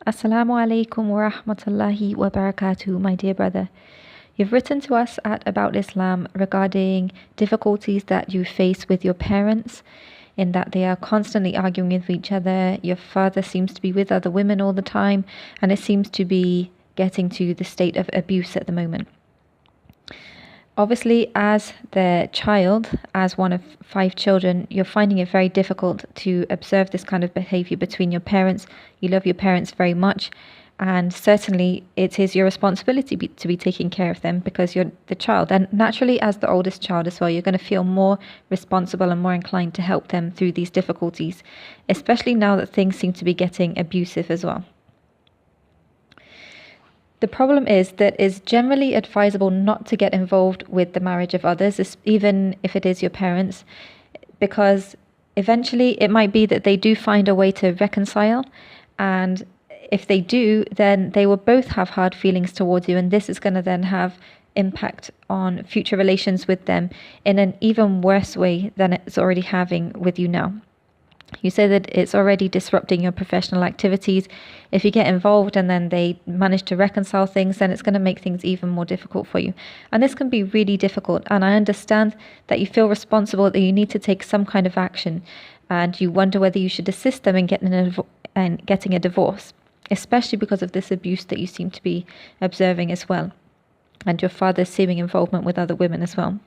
Assalamu alaikum wa rahmatullahi wa barakatuh, my dear brother. You've written to us at About Islam regarding difficulties that you face with your parents, in that they are constantly arguing with each other. Your father seems to be with other women all the time, and it seems to be getting to the state of abuse at the moment. Obviously, as the child, as one of 5 children, you're finding it very difficult to observe this kind of behavior between your parents. You love your parents very much, and certainly it is your responsibility to be taking care of them because you're the child. And naturally, as the oldest child as well, you're going to feel more responsible and more inclined to help them through these difficulties, especially now that things seem to be getting abusive as well. The problem is that it's generally advisable not to get involved with the marriage of others, even if it is your parents, because eventually it might be that they do find a way to reconcile, and if they do, then they will both have hard feelings towards you, and this is going to then have impact on future relations with them in an even worse way than it's already having with you now. You say that it's already disrupting your professional activities. If you get involved and then they manage to reconcile things, then it's going to make things even more difficult for you. And this can be really difficult. And I understand that you feel responsible, that you need to take some kind of action. And you wonder whether you should assist them in getting a divorce, especially because of this abuse that you seem to be observing as well, and your father's seeming involvement with other women as well.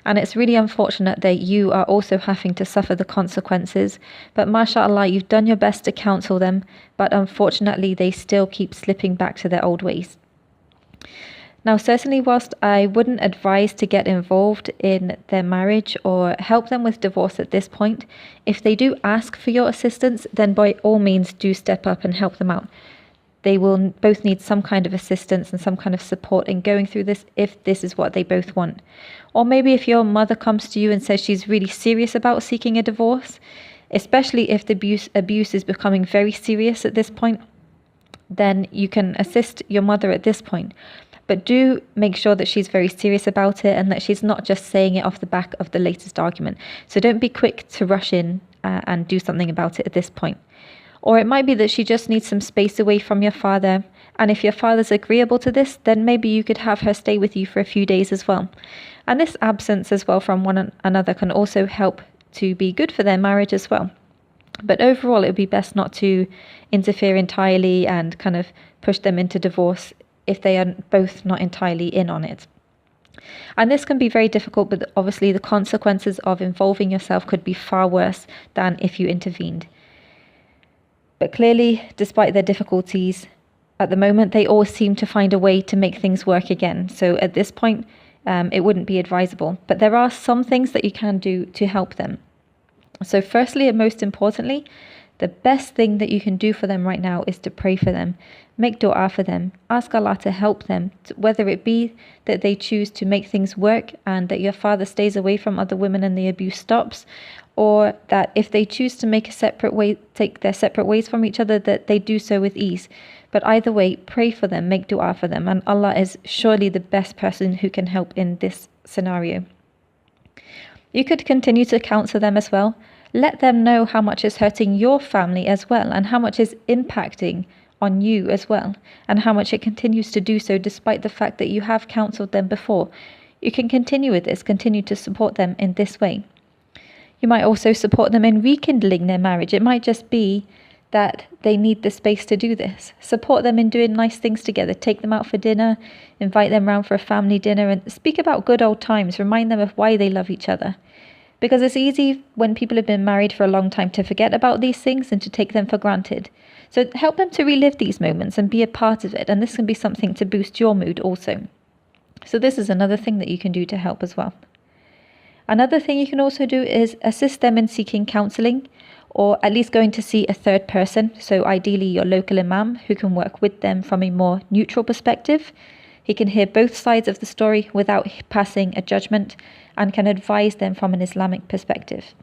And it's really unfortunate that you are also having to suffer the consequences. But mashallah, you've done your best to counsel them, but unfortunately they still keep slipping back to their old ways. Now, certainly, whilst I wouldn't advise to get involved in their marriage or help them with divorce at this point, if they do ask for your assistance, then by all means do step up and help them out. They will both need some kind of assistance and some kind of support in going through this if this is what they both want. Or maybe if your mother comes to you and says she's really serious about seeking a divorce, especially if the abuse is becoming very serious at this point, then you can assist your mother at this point. But do make sure that she's very serious about it and that she's not just saying it off the back of the latest argument. So don't be quick to rush in and do something about it at this point. Or it might be that she just needs some space away from your father. And if your father's agreeable to this, then maybe you could have her stay with you for a few days as well. And this absence as well from one another can also help to be good for their marriage as well. But overall, it would be best not to interfere entirely and kind of push them into divorce if they are both not entirely in on it. And this can be very difficult, but obviously the consequences of involving yourself could be far worse than if you intervened. But clearly, despite their difficulties, at the moment, they all seem to find a way to make things work again. So at this point, it wouldn't be advisable. But there are some things that you can do to help them. So firstly, and most importantly, the best thing that you can do for them right now is to pray for them. Make dua for them. Ask Allah to help them, whether it be that they choose to make things work and that your father stays away from other women and the abuse stops, or that if they choose to take their separate ways from each other, that they do so with ease. But either way, pray for them, make dua for them, and Allah is surely the best person who can help in this scenario. You could continue to counsel them as well. Let them know how much is hurting your family as well, and how much is impacting on you as well, and how much it continues to do so despite the fact that you have counseled them before. You can continue with this, continue to support them in this way. You might also support them in rekindling their marriage. It might just be that they need the space to do this. Support them in doing nice things together. Take them out for dinner, invite them round for a family dinner, and speak about good old times. Remind them of why they love each other. Because it's easy when people have been married for a long time to forget about these things and to take them for granted. So help them to relive these moments and be a part of it. And this can be something to boost your mood also. So this is another thing that you can do to help as well. Another thing you can also do is assist them in seeking counselling, or at least going to see a third person. So ideally your local imam, who can work with them from a more neutral perspective. He can hear both sides of the story without passing a judgment, and can advise them from an Islamic perspective.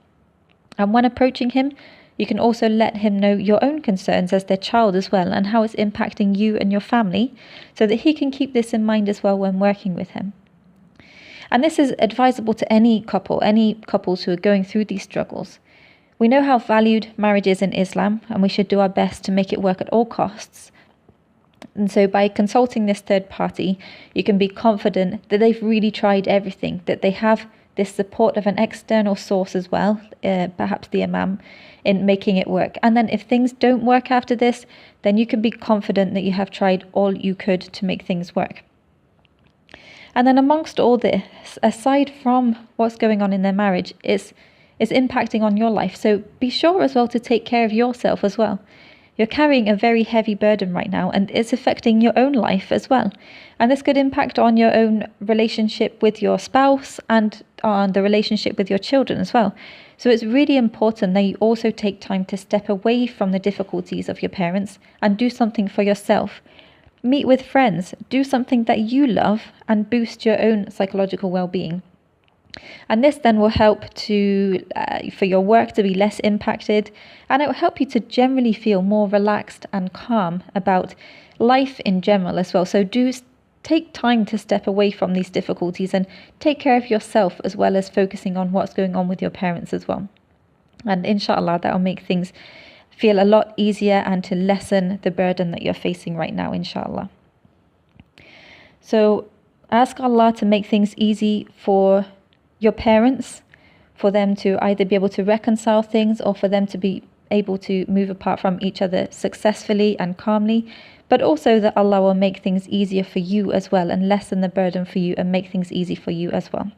And when approaching him, you can also let him know your own concerns as their child as well, and how it's impacting you and your family, so that he can keep this in mind as well when working with him. And this is advisable to any couples who are going through these struggles. We know how valued marriage is in Islam, and we should do our best to make it work at all costs. And so by consulting this third party, you can be confident that they've really tried everything, that they have this support of an external source as well, perhaps the imam, in making it work. And then if things don't work after this, then you can be confident that you have tried all you could to make things work. And then amongst all this, aside from what's going on in their marriage, is impacting on your life. So be sure as well to take care of yourself as well. You're carrying a very heavy burden right now, and it's affecting your own life as well. And this could impact on your own relationship with your spouse and on the relationship with your children as well. So it's really important that you also take time to step away from the difficulties of your parents and do something for yourself. Meet with friends, do something that you love, and boost your own psychological well-being. And this then will help for your work to be less impacted, and it will help you to generally feel more relaxed and calm about life in general as well. So do take time to step away from these difficulties and take care of yourself, as well as focusing on what's going on with your parents as well. And inshallah, that will make things feel a lot easier and to lessen the burden that you're facing right now, inshallah. So ask Allah to make things easy for your parents, for them to either be able to reconcile things or for them to be able to move apart from each other successfully and calmly, but also that Allah will make things easier for you as well and lessen the burden for you and make things easy for you as well.